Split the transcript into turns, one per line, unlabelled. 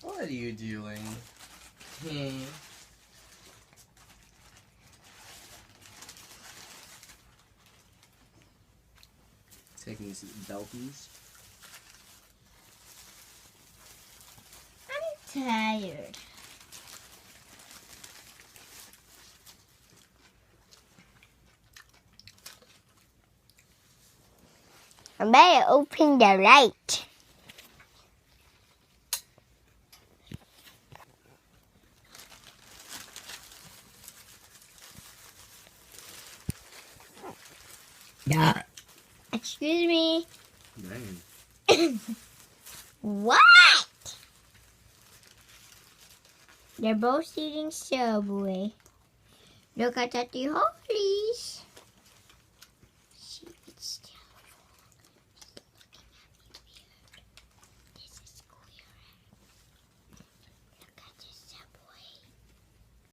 What are you doing? Taking some Belgians.
I'm tired. I better open the light.
Yeah.
Excuse me.
Dang.
What? They're both eating Subway. Look at that, Holly.